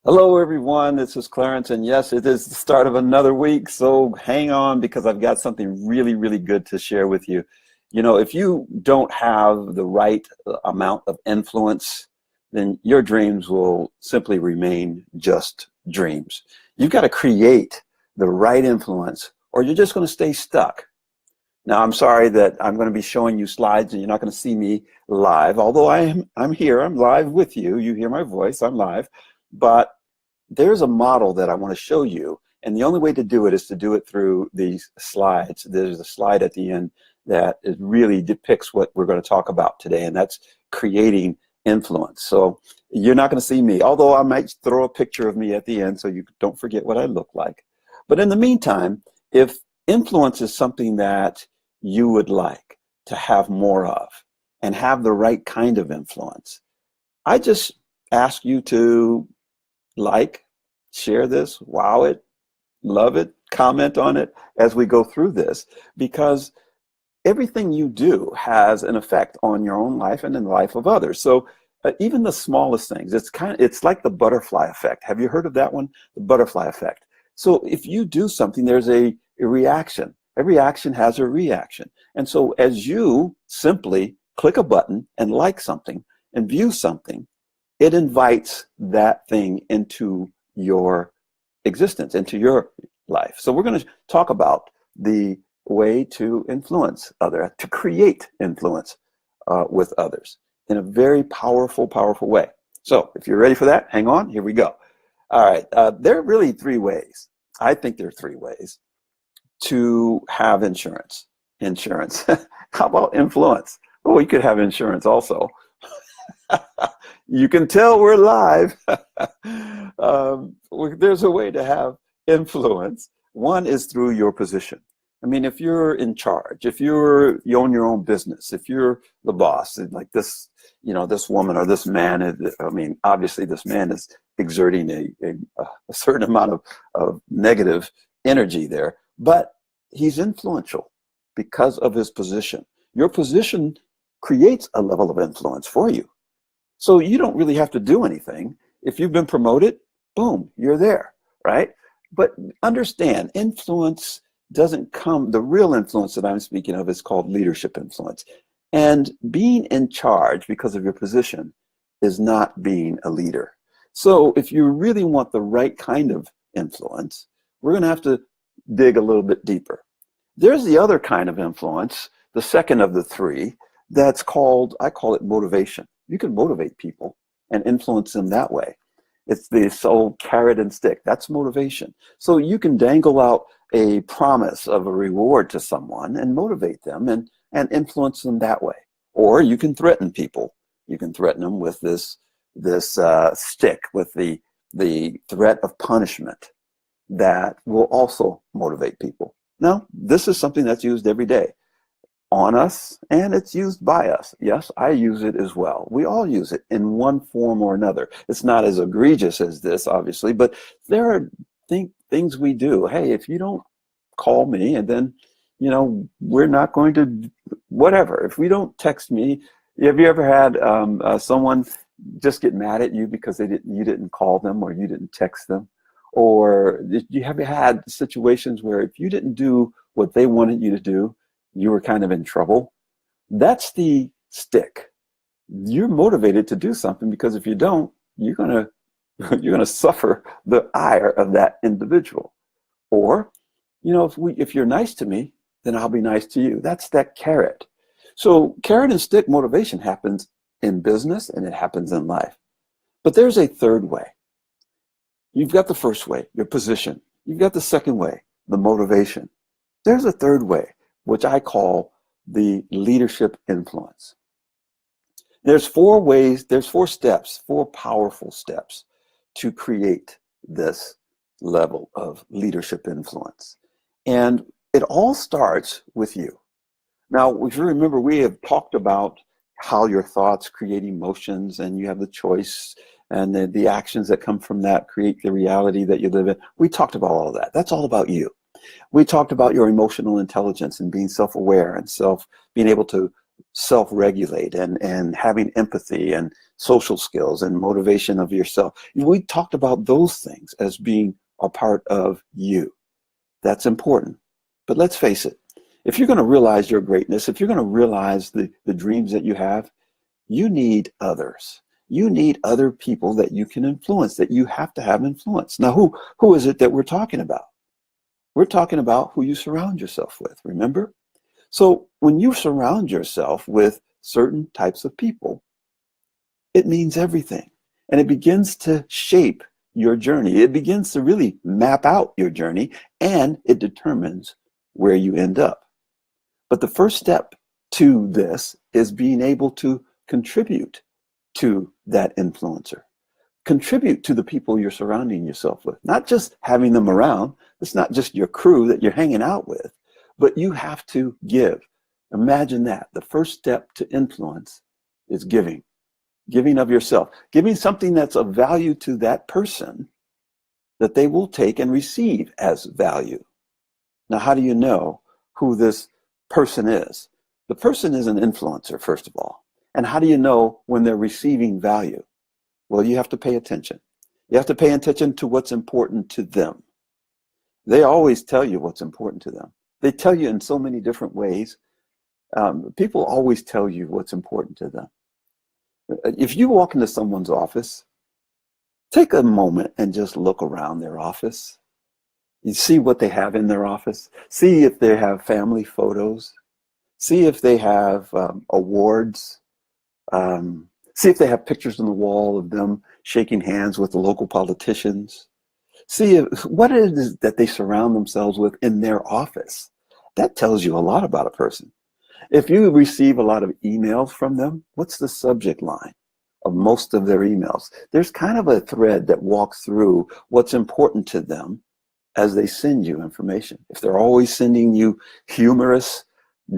Hello, everyone. This is Clarence, and yes, it is the start of another week. So hang on because I've got something really, really good to share with you. You know, if you don't have the right amount of influence, then your dreams will simply remain just dreams. You've got to create the right influence, or you're just going to stay stuck. Now, I'm sorry that I'm going to be showing you slides and you're not going to see me live, although I'm here, I'm live with you. You hear my voice, I'm live. But there's a model that I want to show you, and the only way to do it is to do it through these slides. There's a slide at the end that it really depicts what we're going to talk about today, and that's creating influence. So you're not going to see me, although I might throw a picture of me at the end so you don't forget what I look like. But in the meantime, if influence is something that you would like to have more of and have the right kind of influence, I just ask you to like, share this, wow it, love it, comment on it as we go through this, because everything you do has an effect on your own life and in the life of others. So even the smallest things, it's like the butterfly effect. Have you heard of that one? The butterfly effect. So if you do something, there's a reaction. Every action has a reaction. And so as you simply click a button and like something and view something, it invites that thing into your existence, into your life. So we're going to talk about the way to influence others, to create influence with others in a very powerful, powerful way. So if you're ready for that, hang on, here we go. All right, there are really three ways. I think there are three ways to have insurance. Insurance. How about influence? Oh, you could have insurance also. You can tell we're live. There's a way to have influence. One is through your position. I mean, if you're in charge, if you own your own business, if you're the boss, like this, this woman or this man, I mean, obviously this man is exerting a certain amount of negative energy there, but he's influential because of his position. Your position creates a level of influence for you. So you don't really have to do anything. If you've been promoted, boom, you're there, right? But understand, influence doesn't come, the real influence that I'm speaking of is called leadership influence. And being in charge because of your position is not being a leader. So if you really want the right kind of influence, we're going to have to dig a little bit deeper. There's the other kind of influence, the second of the three, that's called, I call it motivation. You can motivate people and influence them that way. It's this old carrot and stick. That's motivation. So you can dangle out a promise of a reward to someone and motivate them and influence them that way. Or you can threaten people. You can threaten them with this stick, with the threat of punishment that will also motivate people. Now, this is something that's used every day on us, and it's used by us. Yes, I use it as well. We all use it in one form or another. It's not as egregious as this, obviously, but there are things we do. Hey, if you don't call me, and then, we're not going to, whatever. If we don't text me, have you ever had someone just get mad at you because you didn't call them or you didn't text them? Or you have had situations where if you didn't do what they wanted you to do, you were kind of in trouble? That's the stick. You're motivated to do something because if you don't, you're gonna suffer the ire of that individual. Or, if you're nice to me, then I'll be nice to you. That's that carrot. So carrot and stick motivation happens in business and it happens in life. But there's a third way. You've got the first way, your position. You've got the second way, the motivation. There's a third way, which I call the leadership influence. There's four steps, four powerful steps to create this level of leadership influence. And it all starts with you. Now, if you remember, we have talked about how your thoughts create emotions and you have the choice and the actions that come from that create the reality that you live in. We talked about all of that. That's all about you. We talked about your emotional intelligence and being self-aware and being able to self-regulate and having empathy and social skills and motivation of yourself. We talked about those things as being a part of you. That's important. But let's face it, if you're going to realize your greatness, if you're going to realize the dreams that you have, you need others. You need other people that you can influence, that you have to have influence. Now, who is it that we're talking about? We're talking about who you surround yourself with, remember? So when you surround yourself with certain types of people, it means everything. And it begins to shape your journey. It begins to really map out your journey, and it determines where you end up. But the first step to this is being able to contribute to that influencer. Contribute to the people you're surrounding yourself with. Not just having them around. It's not just your crew that you're hanging out with, but you have to give. Imagine that. The first step to influence is giving. Giving of yourself. Giving something that's of value to that person that they will take and receive as value. Now, how do you know who this person is? The person is an influencer, first of all. And how do you know when they're receiving value? Well, you have to pay attention. You have to pay attention to what's important to them. They always tell you what's important to them. They tell you in so many different ways. People always tell you what's important to them. If you walk into someone's office, take a moment and just look around their office. You see what they have in their office. See if they have family photos. See if they have awards. See if they have pictures on the wall of them shaking hands with the local politicians. See what it is that they surround themselves with in their office. That tells you a lot about a person. If you receive a lot of emails from them, what's the subject line of most of their emails? There's kind of a thread that walks through what's important to them as they send you information. If they're always sending you humorous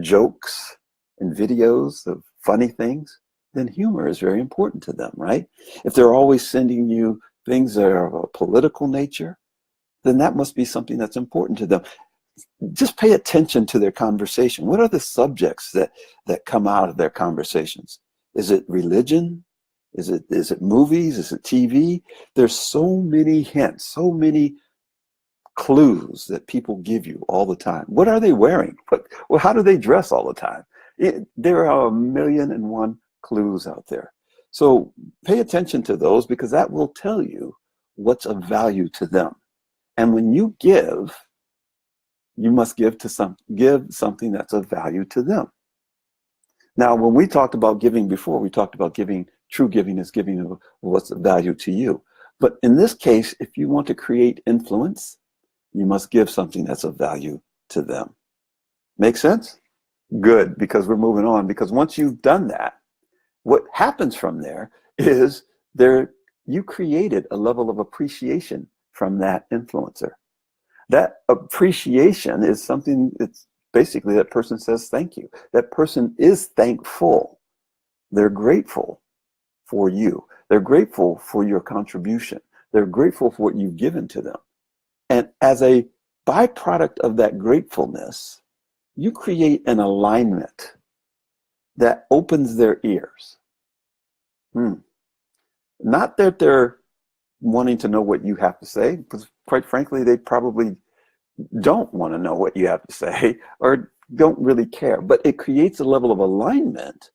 jokes and videos of funny things, then humor is very important to them, right? If they're always sending you things that are of a political nature, then that must be something that's important to them. Just pay attention to their conversation. What are the subjects that come out of their conversations? Is it religion? Is it movies? Is it TV? There's so many hints, so many clues that people give you all the time. What are they wearing? How do they dress all the time? There are 1,000,001 clues out there. So pay attention to those, because that will tell you what's of value to them. And when you give, you must give something that's of value to them. Now, when we talked about giving before, we talked about giving. True giving is giving of what's of value to you. But in this case, if you want to create influence, you must give something that's of value to them. Make sense? Good, because we're moving on. Because once you've done that, what happens from there is you created a level of appreciation from that influencer. That appreciation is something that's basically that person says thank you. That person is thankful. They're grateful for you. They're grateful for your contribution. They're grateful for what you've given to them. And as a byproduct of that gratefulness, you create an alignment that opens their ears. Not that they're wanting to know what you have to say, because quite frankly, they probably don't want to know what you have to say or don't really care. But it creates a level of alignment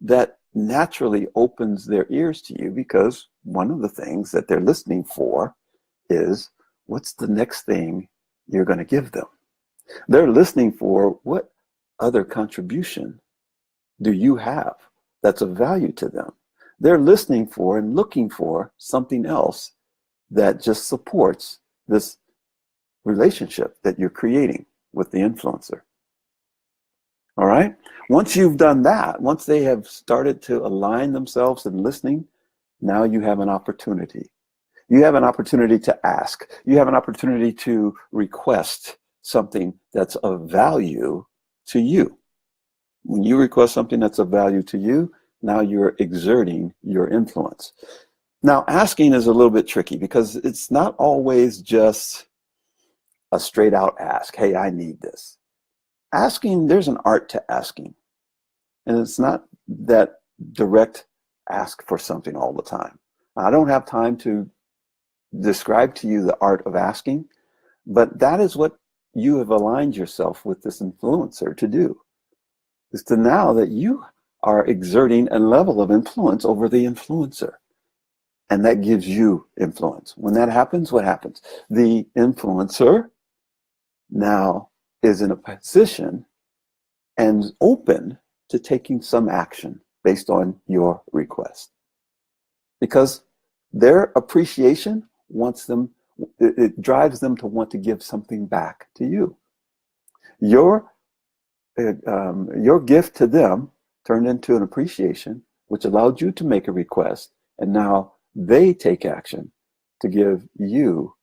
that naturally opens their ears to you, because one of the things that they're listening for is what's the next thing you're going to give them. They're listening for what other contribution do you have that's of value to them. They're listening for and looking for something else that just supports this relationship that you're creating with the influencer. All right? Once you've done that, once they have started to align themselves and listening, now you have an opportunity. You have an opportunity to ask. You have an opportunity to request something that's of value to you. When you request something that's of value to you, now you're exerting your influence. Now, asking is a little bit tricky, because it's not always just a straight out ask, hey, I need this. Asking, there's an art to asking. And it's not that direct ask for something all the time. I don't have time to describe to you the art of asking, but that is what you have aligned yourself with this influencer to do, is to now that you are exerting a level of influence over the influencer. And that gives you influence. When that happens, what happens? The influencer now is in a position and open to taking some action based on your request. Because their appreciation it drives them to want to give something back to you. Your gift to them turned into an appreciation, which allowed you to make a request, and now they take action to give you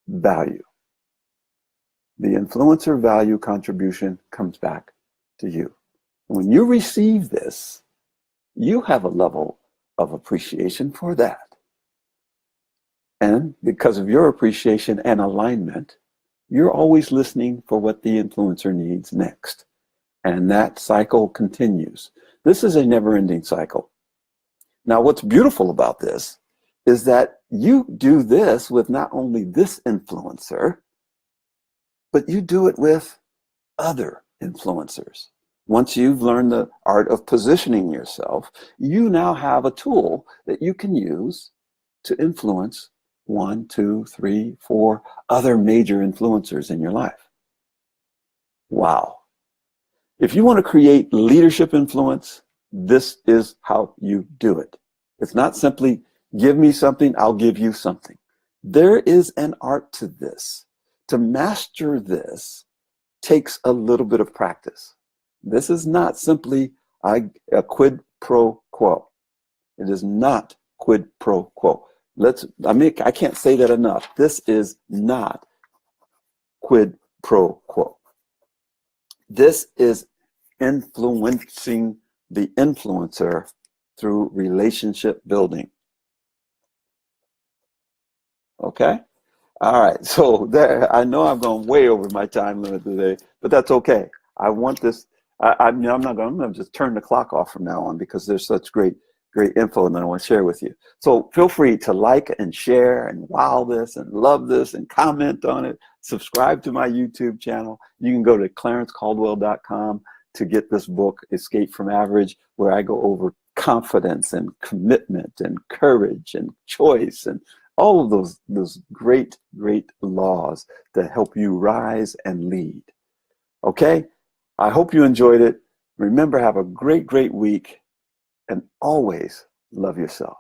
value. The influencer value contribution comes back to you. When you receive this, you have a level of appreciation for that. And because of your appreciation and alignment, you're always listening for what the influencer needs next. And that cycle continues. This is a never-ending cycle. Now, what's beautiful about this is that you do this with not only this influencer, but you do it with other influencers. Once you've learned the art of positioning yourself, you now have a tool that you can use to influence 1, 2, 3, 4 other major influencers in your life. Wow. If you want to create leadership influence, this is how you do it. It's not simply give me something, I'll give you something. There is an art to this. To master this takes a little bit of practice. This is not simply a quid pro quo. It is not quid pro quo. I can't say that enough. This is not quid pro quo. This is influencing the influencer through relationship building. Okay? All right. So there, I know I've gone way over my time limit today, but that's okay. I want this. I'm going to just turn the clock off from now on because there's such great info that I want to share with you. So feel free to like and share and wow this and love this and comment on it. Subscribe to my YouTube channel. You can go to clarencecaldwell.com to get this book, Escape from Average, where I go over confidence and commitment and courage and choice and all of those great laws that help you rise and lead. Okay? I hope you enjoyed it. Remember, have a great week and always love yourself.